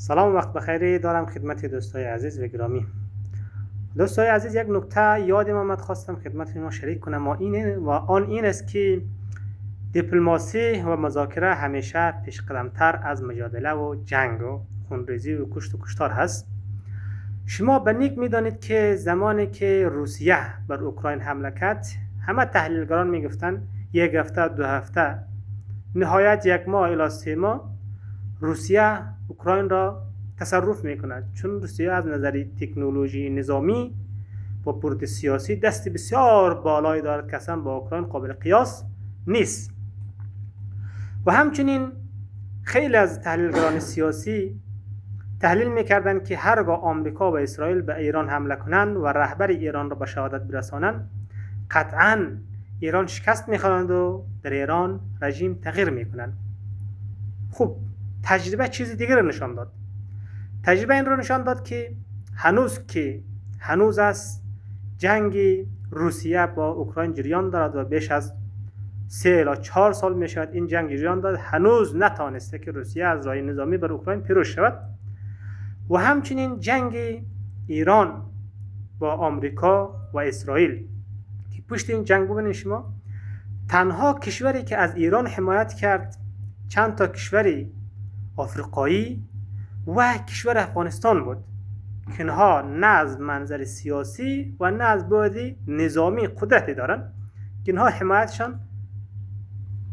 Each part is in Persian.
سلام و وقت بخیری دارم خدمت دوستای عزیز و گرامی. دوستای عزیز، یک نکته یادم آمد خواستم خدمت شما شریک کنم آن این است که دیپلماسی و مذاکره همیشه پیشقدمتر از مجادله و جنگ و خونریزی و کشت و کشتار هست. شما به نیک میدانید که زمانی که روسیه بر اوکراین حمله کرد، همه تحلیلگران میگفتن یک هفته، 2 هفته، نهایت 1 ماه الی 3 ماه روسیه اوکراین را تصرف میکند، چون روسیه از نظر تکنولوژی نظامی و برد سیاسی دست بسیار بالایی دارد که اصلا با اوکراین قابل قیاس نیست. و همچنین خیلی از تحلیلگران سیاسی تحلیل میکردند که هرگاه آمریکا و اسرائیل به ایران حمله کنند و رهبر ایران را به شهادت برسانند، قطعاً ایران شکست میخورند و در ایران رژیم تغییر میکنند. خب تجربه چیز دیگر را نشان داد. تجربه این را نشان داد که هنوز است جنگ روسیه با اوکراین جریان دارد و بیش از 3 الی 4 سال می شود این جنگ جریان دارد. هنوز نتوانسته که روسیه از راه نظامی بر اوکراین پیروز شود. و همچنین جنگ ایران با آمریکا و اسرائیل که پشت این جنگ ببینید شما، تنها کشوری که از ایران حمایت کرد چند تا کشوری آفریقایی و کشور افغانستان بود که اینها نه از منظر سیاسی و نه از بعد نظامی قدرتی دارن که اینها حمایتشان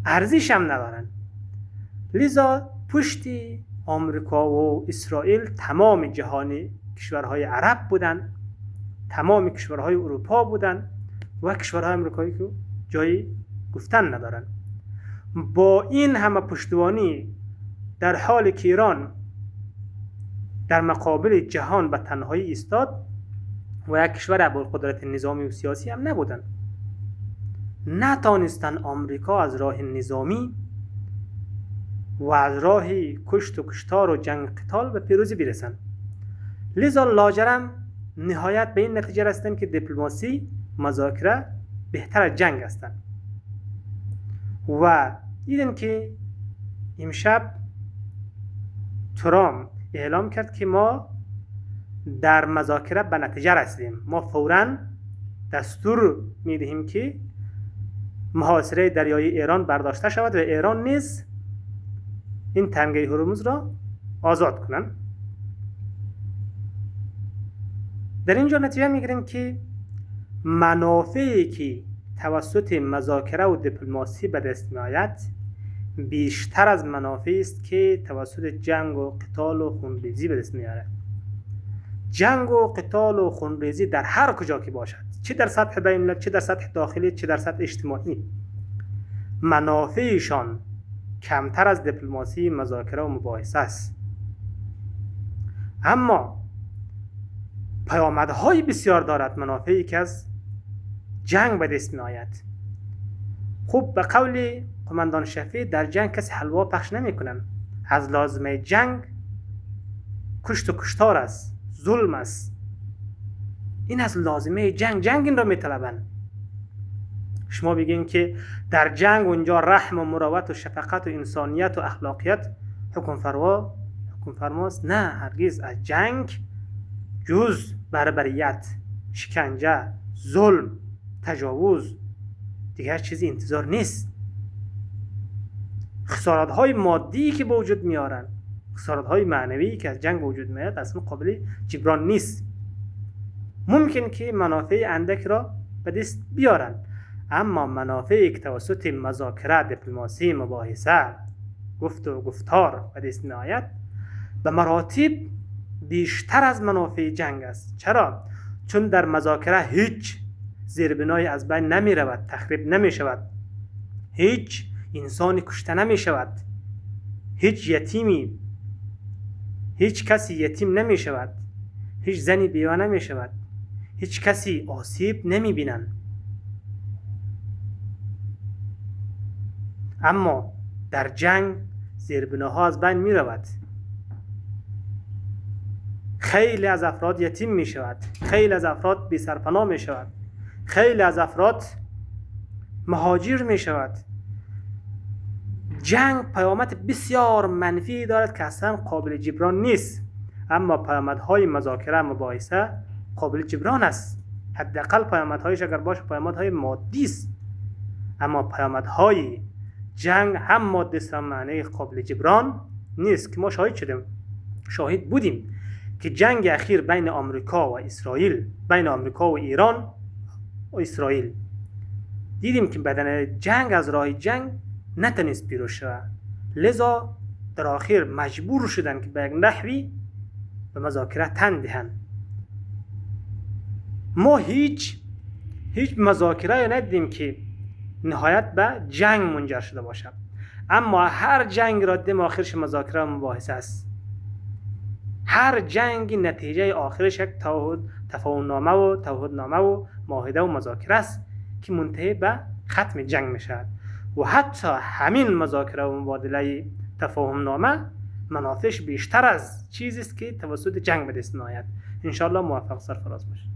ارزش هم ندارن. لذا پشت آمریکا و اسرائیل تمام جهانی کشورهای عرب بودن، تمام کشورهای اروپا بودن و کشورهای امریکایی که جای گفتن ندارن. با این همه پشتوانی در حالی که ایران در مقابل جهان به تنهایی ایستاد و یک کشور با قدرت نظامی و سیاسی هم نبودن، نتانستن آمریکا از راه نظامی و از راه کشت و کشتار و جنگ قتال به پیروزی برسن. لذا لاجرم نهایت به این نتیجه رسیدن که دیپلماسی، مذاکره بهتر از جنگ هستند. و دیدن که امشب ترامپ اعلام کرد که ما در مذاکره به نتیجه رسیدیم، ما فوراً دستور میدهیم که محاصره دریایی ایران برداشته شود و ایران نیز این تنگه هرمز را آزاد کنند. در اینجا نتیجه میگیریم که منافعی که توسط مذاکره و دیپلماسی به دست میآید بیشتر از منافعی است که توسط جنگ و قتال و خونریزی به دست میآید. جنگ و قتال و خونریزی در هر کجا که باشد، چه در سطح بین الملل، چه در سطح داخلی، چه در سطح اجتماعی، منافعشان کمتر از دیپلماسی، مذاکره و مباحثه است. اما پیامدهای بسیار دارد منافعی که از جنگ به دست میآید. خب به قول قماندان شفیع در جنگ کسی حلوا پخش نمی کنن. از لازمه جنگ کشت و کشتار است، ظلم است. این از لازمه جنگ این را می طلبند. شما بگین که در جنگ اونجا رحم و مروت و شفقت و انسانیت و اخلاقیت حکم فرماست. نه، هرگز. از جنگ جز بربریت، شکنجه، ظلم، تجاوز دیگر چیزی انتظار نیست. خسارت‌های مادی که به وجود میارن، خسارت‌های معنوی که از جنگ به وجود میاد اصلا قابل جبران نیست. ممکن که منافع اندک را به دست بیارن، اما منافعی که توسط مذاکره، دیپلماسی، مباحثه، گفت و گفتار به دست میآید به مراتب بیشتر از منافع جنگ است. چرا؟ چون در مذاکره هیچ زیربنای از بین نمی رود، تخریب نمی شود، هیچ انسانی کشته نمی شود، هیچ کسی یتیم نمی شود، هیچ زنی بیوه نمی شود، هیچ کسی آسیب نمی بینند. اما در جنگ زیربناها از بین می رود، خیلی از افراد یتیم می شود، خیلی از افراد بی سرپناه می شود، خیلی از افراد مهاجر می شود. جنگ پیامد بسیار منفی دارد که اصلا قابل جبران نیست، اما پیامدهای مذاکره مباحثه قابل جبران است. حداقل پیامدهایش اگر باشه پیامدهای مادی است، اما پیامدهای جنگ هم مادی است هم معنی قابل جبران نیست که ما شاهد بودیم که جنگ اخیر بین آمریکا و اسرائیل، بین آمریکا و ایران و اسرائیل، دیدیم که بدن جنگ از راه جنگ نتونست پیروز شود، لذا در آخر مجبور شدن که به یک نحوی به مذاکره تن دهند. ما هیچ مذاکره ندیدیم که نهایت به جنگ منجر شده باشد، اما هر جنگ را دم آخرش مذاکره و مباحثه است. هر جنگ نتیجه آخرش یک تفاهم‌نامه و تعهدنامه و معاهده و مذاکره است که منتهی به ختم جنگ میشود و حتی همین مذاکره و مبادله تفاهم‌نامه منافعش بیشتر از چیزی است که توسط جنگ به دست میآید. ان شاء الله موفق سرفراز باشید.